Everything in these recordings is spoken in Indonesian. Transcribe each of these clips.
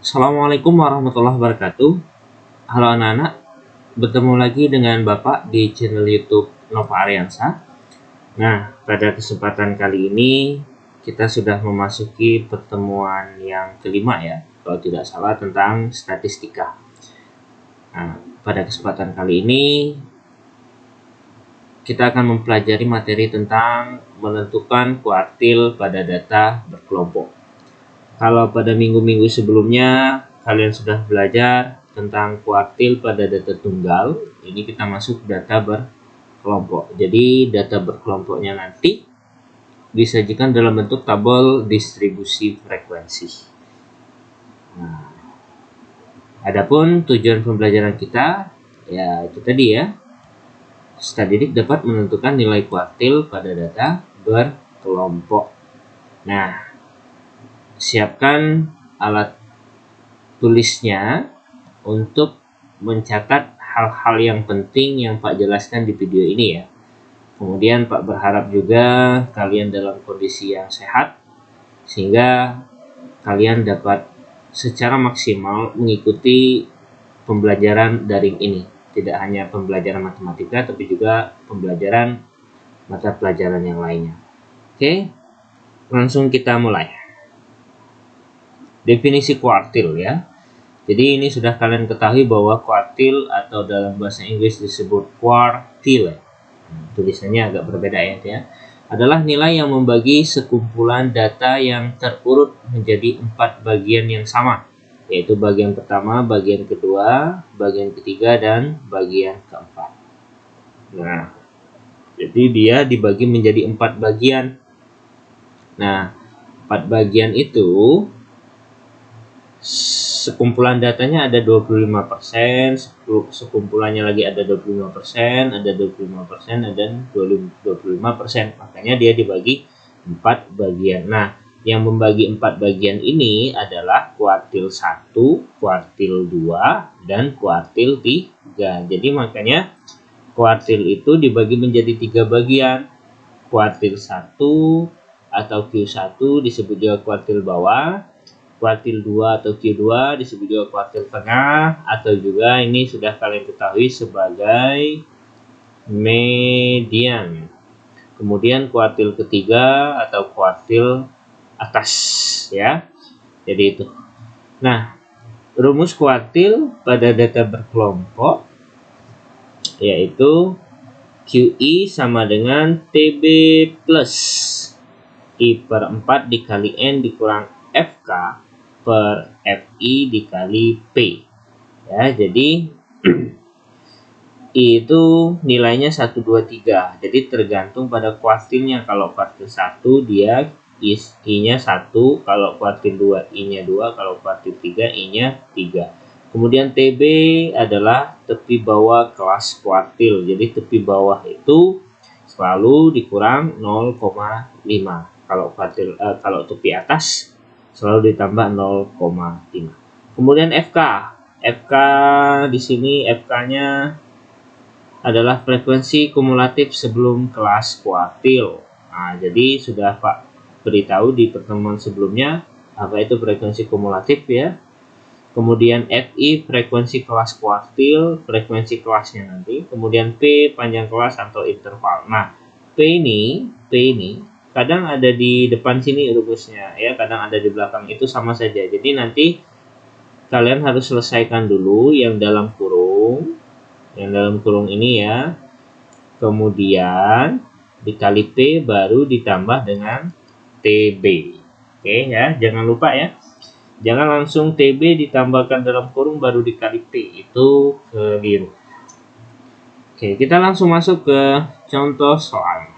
Assalamualaikum warahmatullahi wabarakatuh. Halo anak-anak, bertemu lagi dengan Bapak di channel YouTube Nova Ariansa. Nah, pada kesempatan kali ini kita sudah memasuki pertemuan yang kelima ya, kalau tidak salah, tentang statistika. Nah, pada kesempatan kali ini kita akan mempelajari materi tentang menentukan kuartil pada data berkelompok. Kalau pada minggu-minggu sebelumnya kalian sudah belajar tentang kuartil pada data tunggal, ini kita masuk data berkelompok. Jadi data berkelompoknya nanti disajikan dalam bentuk tabel distribusi frekuensi. Nah, adapun tujuan pembelajaran kita ya itu tadi ya. Peserta didik dapat menentukan nilai kuartil pada data berkelompok. Nah, siapkan alat tulisnya untuk mencatat hal-hal yang penting yang Pak jelaskan di video ini ya. Kemudian Pak berharap juga kalian dalam kondisi yang sehat sehingga kalian dapat secara maksimal mengikuti pembelajaran daring ini. Tidak hanya pembelajaran matematika tapi juga pembelajaran mata pelajaran yang lainnya. Oke, langsung kita mulai. Definisi kuartil ya. Jadi ini sudah kalian ketahui bahwa kuartil atau dalam bahasa Inggris disebut quartile. Tulisannya agak berbeda ya. Adalah nilai yang membagi sekumpulan data yang terurut menjadi 4 bagian yang sama, yaitu bagian pertama, bagian kedua, bagian ketiga, dan bagian keempat. Nah, jadi dia dibagi menjadi 4 bagian. Nah, 4 bagian itu sekumpulan datanya ada 25%, sekumpulannya lagi ada 25%, ada 25%, dan 25%. Makanya dia dibagi 4 bagian. Nah, yang membagi 4 bagian ini adalah kuartil 1, kuartil 2, dan kuartil 3. Jadi makanya kuartil itu dibagi menjadi 3 bagian. Kuartil 1 atau Q1 disebut juga kuartil bawah. Kuartil 2 atau Q2 disebut juga kuartil tengah, atau juga ini sudah kalian ketahui sebagai median. Kemudian kuartil ketiga atau kuartil atas ya. Jadi itu. Nah, rumus kuartil pada data berkelompok yaitu QI sama dengan TB plus I per 4 dikali N dikurang FK per FI dikali P ya. Jadi I itu nilainya 1, 2, 3. Jadi tergantung pada kuartilnya. Kalau kuartil 1 dia I-nya 1, kalau kuartil 2 I-nya 2, kalau kuartil 3 I-nya 3. Kemudian TB adalah tepi bawah kelas kuartil. Jadi tepi bawah itu selalu dikurang 0,5. Kalau tepi atas selalu ditambah 0,5. Kemudian FK. FK di sini FK-nya adalah frekuensi kumulatif sebelum kelas kuartil. Nah, jadi sudah Pak beritahu di pertemuan sebelumnya apa itu frekuensi kumulatif ya. Kemudian FI frekuensi kelas kuartil, frekuensi kelasnya nanti. Kemudian P panjang kelas atau interval. Nah, P ini kadang ada di depan sini rumusnya ya, kadang ada di belakang, itu sama saja. Jadi nanti kalian harus selesaikan dulu yang dalam kurung. Yang dalam kurung ini ya. Kemudian dikali P baru ditambah dengan TB. Oke ya, jangan lupa ya. Jangan langsung TB ditambahkan dalam kurung baru dikali P, itu keliru. Oke, kita langsung masuk ke contoh soal.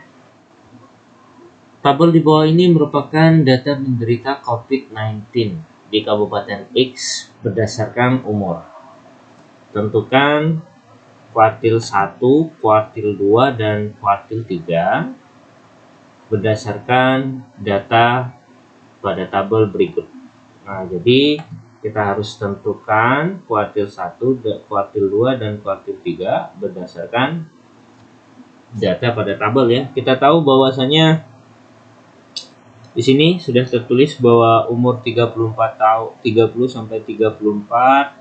Tabel di bawah ini merupakan data penderita COVID-19 di Kabupaten X berdasarkan umur. Tentukan kuartil 1, kuartil 2, dan kuartil 3 berdasarkan data pada tabel berikut. Nah, jadi kita harus tentukan kuartil 1, kuartil 2, dan kuartil 3 berdasarkan data pada tabel ya. Kita tahu bahwasanya Di sini sudah tertulis bahwa umur 34 tahun, 30 sampai 34,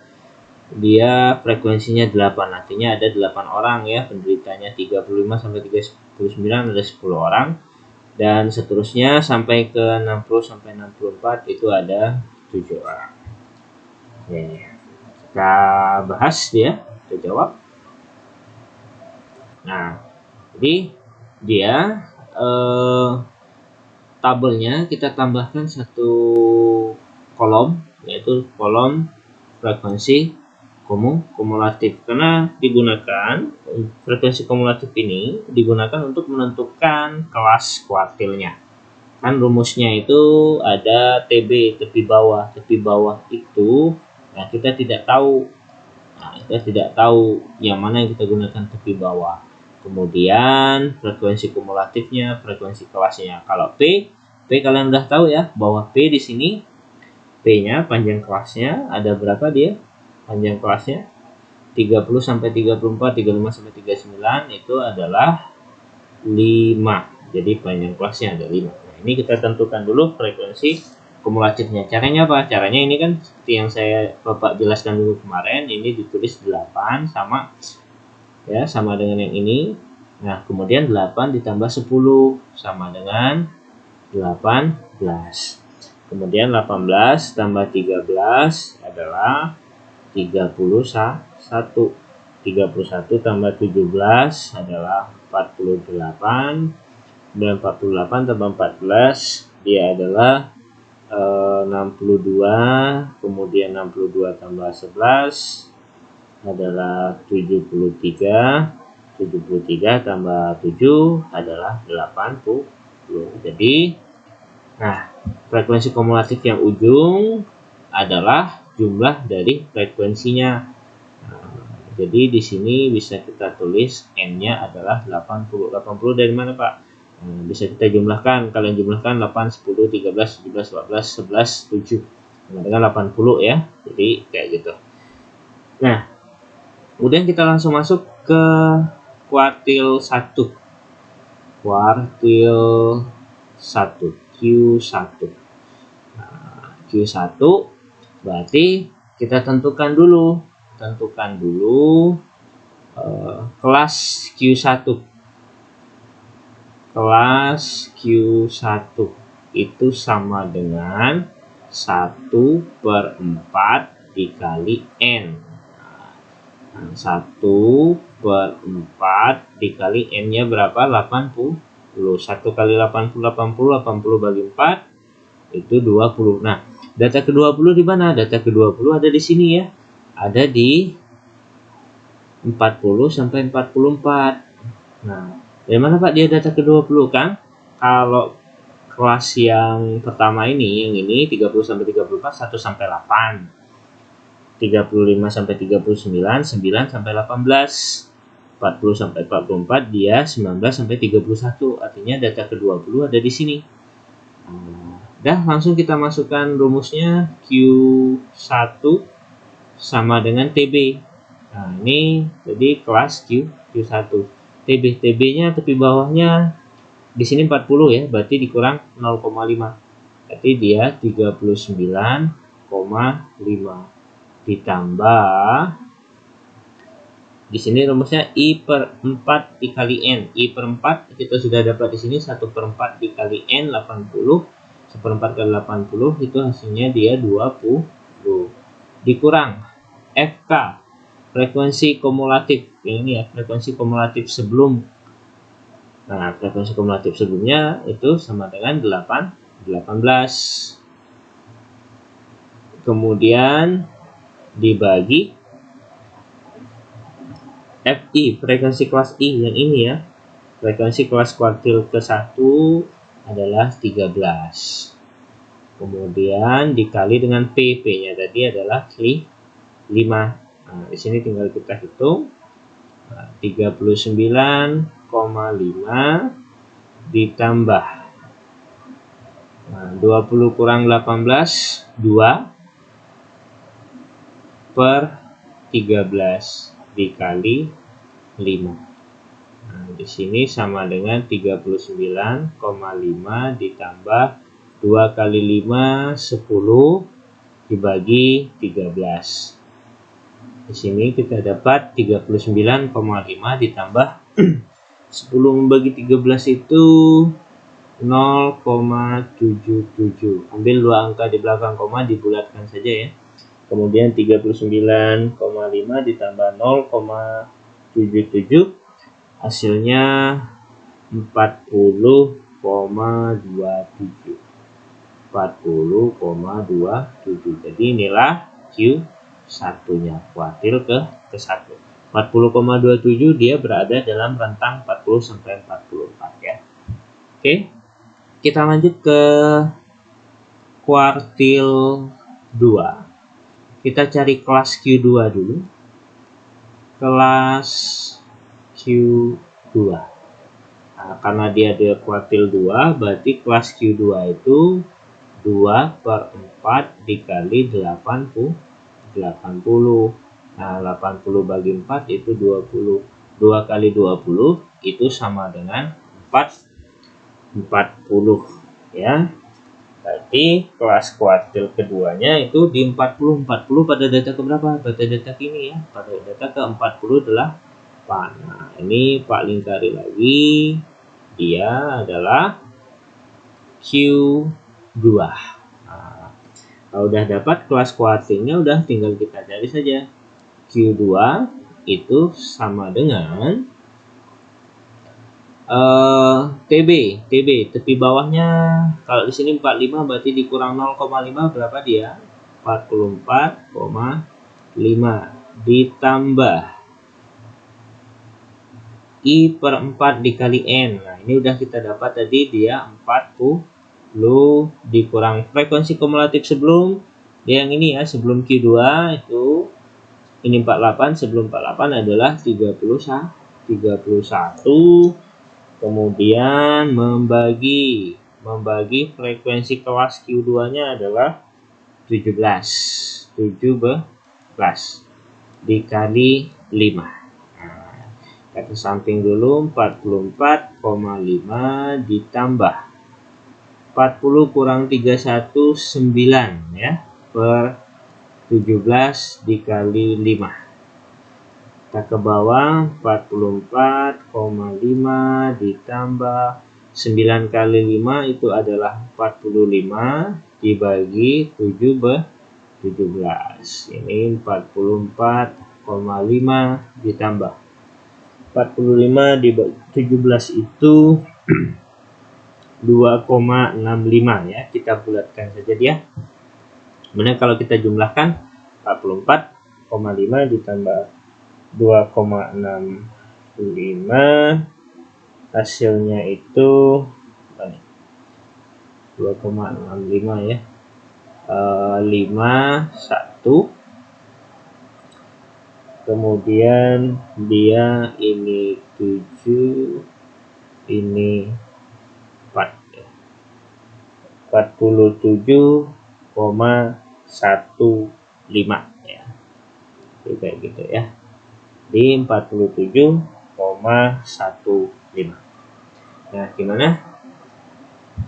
dia frekuensinya 8. Artinya ada 8 orang ya penderitanya. 35 sampai 39 ada 10 orang, dan seterusnya sampai ke 60 sampai 64 itu ada 7 orang. Oke, kita bahas dia, kita jawab. Nah, jadi dia tabelnya kita tambahkan satu kolom, yaitu kolom frekuensi kumulatif, karena digunakan frekuensi kumulatif ini digunakan untuk menentukan kelas kuartilnya. Kan rumusnya itu ada TB, tepi bawah. Tepi bawah itu nah kita tidak tahu. Kita tidak tahu yang mana yang kita gunakan tepi bawah. Kemudian frekuensi kumulatifnya, frekuensi kelasnya. Kalau P kalian udah tahu ya, bahwa P di sini P-nya panjang kelasnya ada berapa dia? Panjang kelasnya 30 sampai 34, 35 sampai 39 itu adalah 5. Jadi panjang kelasnya ada 5. Nah, ini kita tentukan dulu frekuensi kumulatifnya. Caranya apa? Caranya ini kan seperti yang saya Bapak jelaskan dulu kemarin, ini ditulis 8 sama ya, sama dengan yang ini. Nah, kemudian 8 ditambah 10 sama dengan 18. Kemudian 18 tambah 13 adalah 31. 31 tambah 17 adalah 48. Dan 48 tambah 14 dia adalah 62. Kemudian 62 tambah 11 adalah 73. 73 tambah 7 adalah 80. Jadi nah, frekuensi kumulatif yang ujung adalah jumlah dari frekuensinya. Jadi di sini bisa kita tulis N-nya adalah 80. 80 dari mana, Pak? Bisa kita jumlahkan. Kalian jumlahkan 8, 10, 13, 17, 14, 11, 7. Sama dengan 80 ya. Jadi kayak gitu. Nah, kemudian kita langsung masuk ke kuartil 1. Kuartil 1, Q1. Nah, Q1 berarti kita tentukan dulu kelas Q1. Kelas Q1 itu sama dengan 1/4 dikali N. Nah, 1/4 dikali N-nya berapa? 80. 1 kali 80, 80. 80 bagi 4 itu 20. Nah, data ke-20 di mana? Data ke-20 ada di sini ya. Ada di 40 sampai 44. Nah, dari mana Pak dia data ke-20 kan? Kalau kelas yang pertama ini, yang ini 30 sampai 34, 1 sampai 8. 35 sampai 39, 9 sampai 18. 40 sampai 44 dia 19 sampai 31. Artinya data ke-20 ada di sini. Dah, langsung kita masukkan rumusnya. Q1 sama dengan TB. Nah, ini jadi kelas Q1. TB-nya tepi bawahnya di sini 40 ya, berarti dikurang 0,5. Berarti dia 39,5 ditambah di sini rumusnya I/4 dikali N. I/4 kita sudah dapat di sini 1/4 dikali N 80. 1/4 kali 80 itu hasilnya dia 20. Dikurang FK, frekuensi kumulatif. Ini ya, frekuensi kumulatif sebelum. Nah, frekuensi kumulatif sebelumnya itu sama dengan 18. Kemudian dibagi FI, frekuensi kelas I yang ini ya. Frekuensi kelas kuartil ke-1 adalah 13. Kemudian dikali dengan P. P-nya tadi adalah 5. Nah, di sini tinggal kita hitung. 39,5 ditambah 20 kurang 18, 2 per 13 dikali 5. Nah, di sini sama dengan 39,5 ditambah 2 kali 5 10 dibagi 13. Di sini kita dapat 39,5 ditambah 10 membagi 13 itu 0,77. Ambil dua angka di belakang koma, dibulatkan saja ya. Kemudian 39,5 ditambah 0,77 hasilnya 40,27. 40,27. Jadi inilah Q1 nya, kuartil ke-1. 40,27 dia berada dalam rentang 40 sampai 44 ya. Oke. Kita lanjut ke kuartil 2. Kita cari kelas Q2 dulu. Kelas Q2. Nah, karena dia ada kuartil 2, berarti kelas Q2 itu 2 per 4 dikali 80. Nah, 80 bagi 4 itu 20. 2 kali 20 itu sama dengan 40 ya. Berarti kelas kuartil keduanya itu di 40. 40 pada data keberapa? Pada data ini ya, pada data ke-48. Nah, ini Pak lingkari lagi. Dia adalah Q2. Nah, kalau udah dapat kelas kuartilnya, udah tinggal kita cari saja. Q2 itu sama dengan TB, tepi bawahnya kalau di sini 45, berarti dikurang 0,5 berapa dia? 44,5 ditambah I per 4 dikali N. Nah, ini udah kita dapat tadi, dia 40 dikurang frekuensi kumulatif sebelum yang ini ya, sebelum Q2 itu ini 48, sebelum 48 adalah 31. Kemudian membagi frekuensi kelas Q2 nya adalah 17 dikali 5. Nah, kita ke samping dulu, 44,5 ditambah 40 kurang 31 9 ya, per 17 dikali 5. Kita ke bawah, 44,5 ditambah 9 kali 5 itu adalah 45 dibagi 17. Ini 44,5 ditambah 45 dibagi 17 itu 2,65 ya. Kita bulatkan saja dia. Kemudian kalau kita jumlahkan 44,5 ditambah 2,65 hasilnya itu 2,65 ya, 51. Kemudian dia ini 7, ini 4 ya. 47,15 ya. Kayak gitu ya. Di 47,15. Nah, gimana?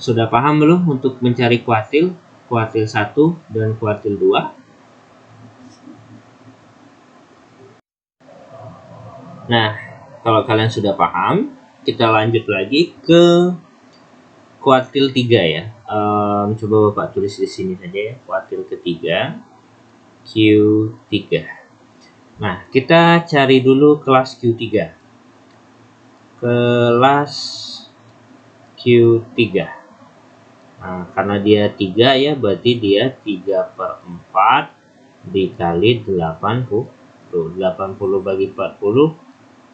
Sudah paham belum untuk mencari kuartil 1 dan kuartil 2? Nah, kalau kalian sudah paham, kita lanjut lagi ke kuartil 3 ya. Coba Bapak tulis di sini saja ya, kuartil ketiga, Q3. Nah, kita cari dulu kelas Q3. Kelas Q3. Nah, karena dia 3 ya, berarti dia 3 per 4 dikali 80. 80 bagi 40.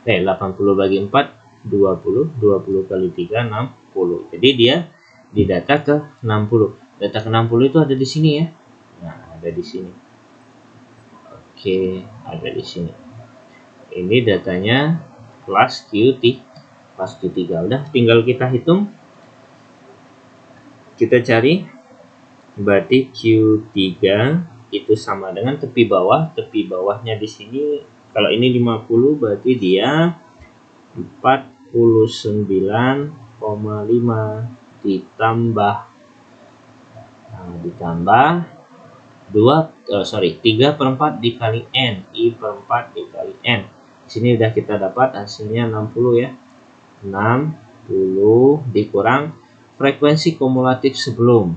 80 bagi 4, 20. 20 kali 3, 60. Jadi dia di data ke 60. Data ke 60 itu ada di sini ya. Nah, ada di sini. Oke, ada di sini. Ini datanya kelas Q3. Udah, tinggal kita hitung. Kita cari. Berarti Q3 itu sama dengan tepi bawah. Tepi bawahnya di sini, kalau ini 50 berarti dia 49,5 ditambah Ditambah 3/4 dikali N, I per 4 dikali N. Di sini udah kita dapat hasilnya 60 ya. 60 dikurang frekuensi kumulatif sebelum.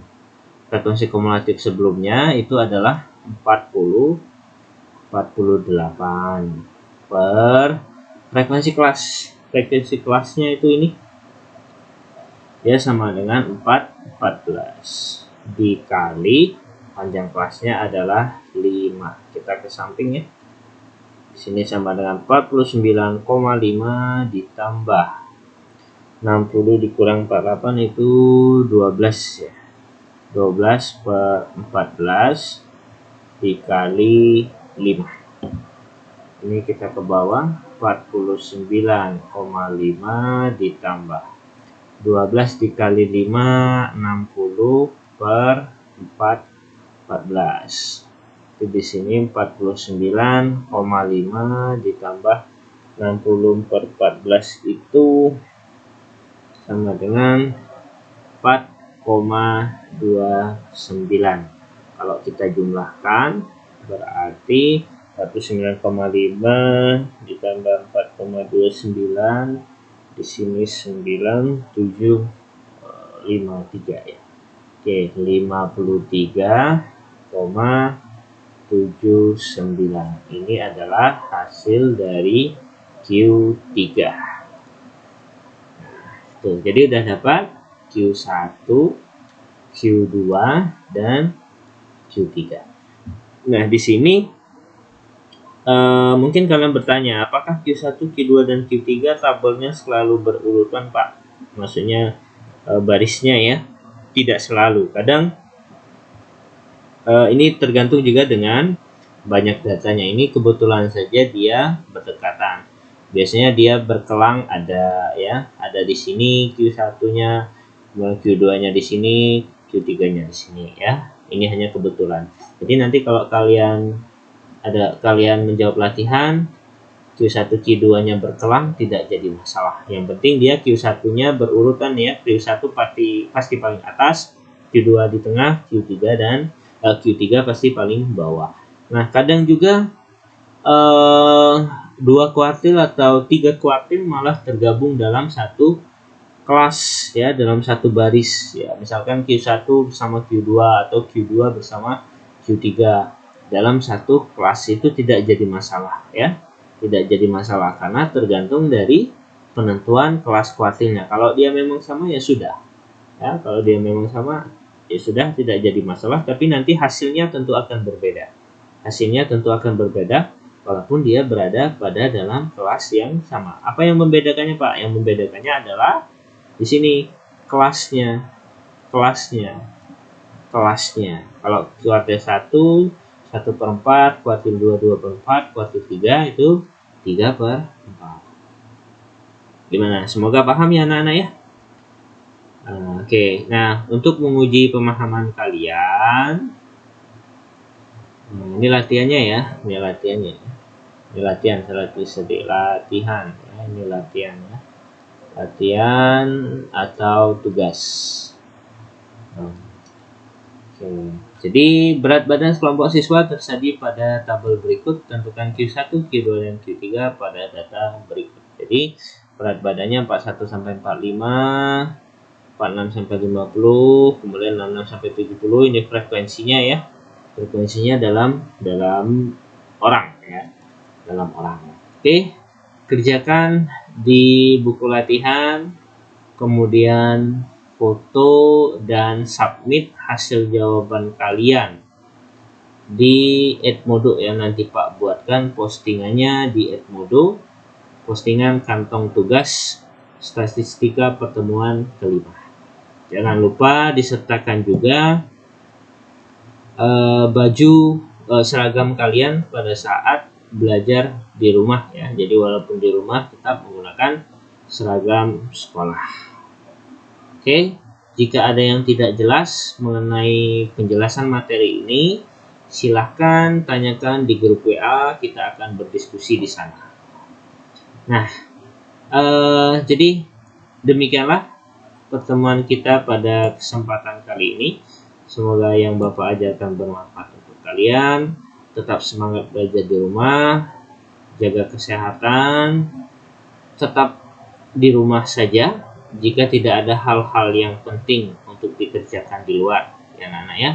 Frekuensi kumulatif sebelumnya itu adalah 48 per frekuensi kelas. Frekuensi kelasnya itu ini ya sama dengan 14 dikali panjang kelasnya adalah 5. Kita ke samping ya. Di sini sama dengan 49,5 ditambah 60 dikurang 48 itu 12 ya. 12 per 14 dikali 5. Ini kita ke bawah 49,5 ditambah 12 dikali 5 60 per 14. Itu di sini 49,5 ditambah 60 per 14 itu sama dengan 4,29. Kalau kita jumlahkan berarti 49,5 ditambah 4,29 di sini 9753 ya. Oke, 53,79. Ini adalah hasil dari Q3. Tuh, jadi udah dapat Q1, Q2, dan Q3. Nah, di sini mungkin kalian bertanya, apakah Q1, Q2, dan Q3 tabelnya selalu berurutan, Pak? Maksudnya barisnya ya. Tidak selalu. Kadang ini tergantung juga dengan banyak datanya. Ini kebetulan saja dia berdekatan. Biasanya dia berkelang ada ya, ada di sini Q1-nya, Q2-nya di sini, Q3-nya di sini ya. Ini hanya kebetulan. Jadi nanti kalau kalian menjawab latihan Q1 Q2-nya berkelang tidak jadi masalah. Yang penting dia Q1-nya berurutan ya. Q1 pasti paling atas, Q2 di tengah, Q3 dan Q3 pasti paling bawah. Nah, kadang juga 2 kuartil atau 3 kuartil malah tergabung dalam satu kelas ya, dalam satu baris ya. Misalkan Q1 bersama Q2 atau Q2 bersama Q3 dalam satu kelas itu tidak jadi masalah ya. Tidak jadi masalah karena tergantung dari penentuan kelas kuartilnya. Kalau dia memang sama ya sudah. Ya, kalau dia memang sama ya sudah, tidak jadi masalah, tapi nanti hasilnya tentu akan berbeda. Hasilnya tentu akan berbeda walaupun dia berada pada dalam kelas yang sama. Apa yang membedakannya, Pak? Yang membedakannya adalah di sini kelasnya. Kalau kuartil 1 1/4, kuartil 2 2/4, kuartil 3 itu 3/4. Gimana? Semoga paham ya anak-anak ya. Oke, nah untuk menguji pemahaman kalian, ini latihannya ya, ini latihan ya, latihan atau tugas. Oke. Jadi berat badan kelompok siswa tersaji pada tabel berikut. Tentukan Q1, Q2, dan Q3 pada data berikut. Jadi berat badannya 41 sampai 45, 46 sampai 50, kemudian 66 sampai 70. Ini frekuensinya ya. Frekuensinya dalam orang ya. Dalam orang. Oke. Kerjakan di buku latihan, kemudian foto dan submit hasil jawaban kalian di Edmodo ya. Nanti Pak buatkan postingannya di Edmodo, postingan kantong tugas statistika pertemuan kelima. Jangan lupa disertakan juga baju seragam kalian pada saat belajar di rumah ya. Jadi walaupun di rumah tetap menggunakan seragam sekolah. Oke, jika ada yang tidak jelas mengenai penjelasan materi ini, silahkan tanyakan di grup WA, kita akan berdiskusi di sana. Nah, jadi demikianlah pertemuan kita pada kesempatan kali ini. Semoga yang Bapak ajarkan bermanfaat untuk kalian. Tetap semangat belajar di rumah, jaga kesehatan, tetap di rumah saja jika tidak ada hal-hal yang penting untuk dikerjakan di luar, ya anak-anak ya.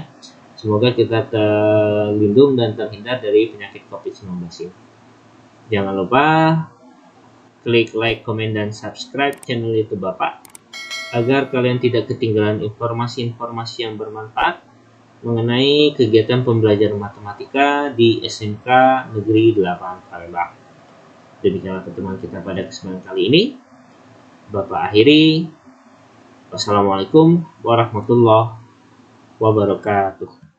Semoga kita terlindung dan terhindar dari penyakit COVID-19 ini. Jangan lupa klik like, komen, dan subscribe channel YouTube Bapak agar kalian tidak ketinggalan informasi-informasi yang bermanfaat mengenai kegiatan pembelajaran matematika di SMK Negeri 8 Palembang. Demikianlah pertemuan kita pada kesempatan kali ini. Bapak akhiri. Wassalamualaikum warahmatullahi wabarakatuh.